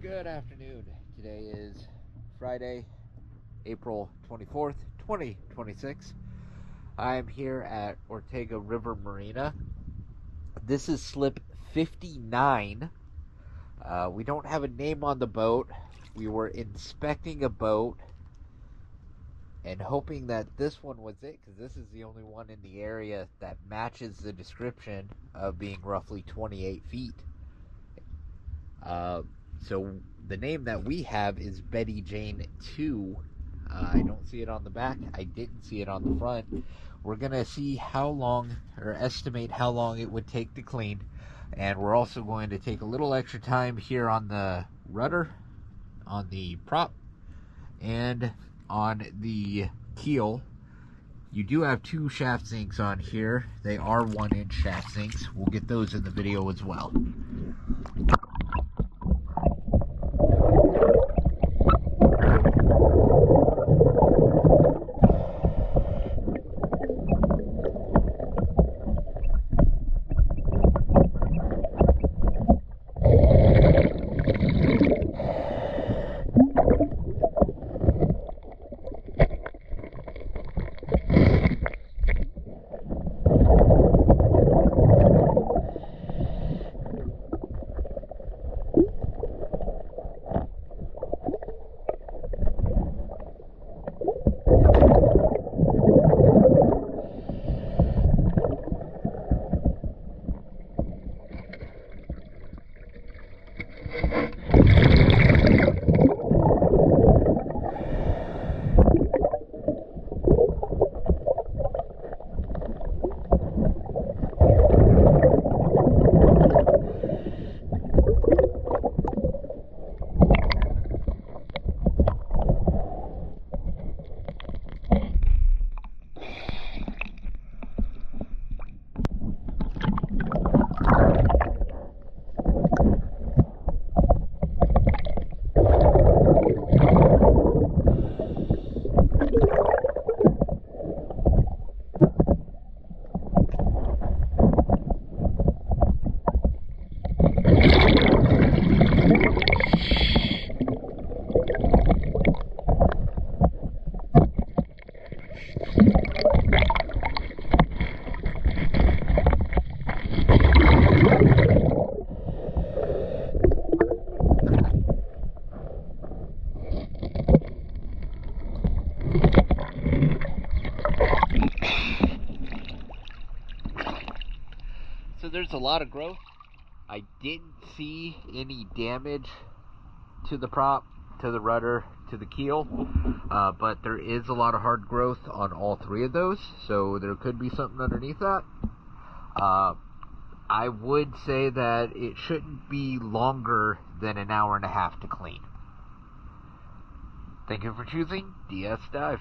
Good afternoon. Today is Friday, April 24th, 2026. I am here at Ortega River Marina. This is slip 59. We don't have a name on the boat. We were inspecting a boat and hoping that this one was it, because this is the only one in the area that matches the description of being roughly 28 feet. So the name that we have is Betty Jane 2. I don't see it on the back. I didn't see it on the front. We're going to see how long, or estimate how long it would take to clean. And we're also going to take a little extra time here on the rudder, on the prop, and on the keel. You do have two shaft sinks on here. They are 1-inch shaft sinks. We'll get those in the video as well. So there's a lot of growth. I didn't see any damage to the prop, to the rudder, to the keel, but there is a lot of hard growth on all three of those, so there could be something underneath that. I would say that it shouldn't be longer than an hour and a half to clean. Thank you for choosing DS Dive.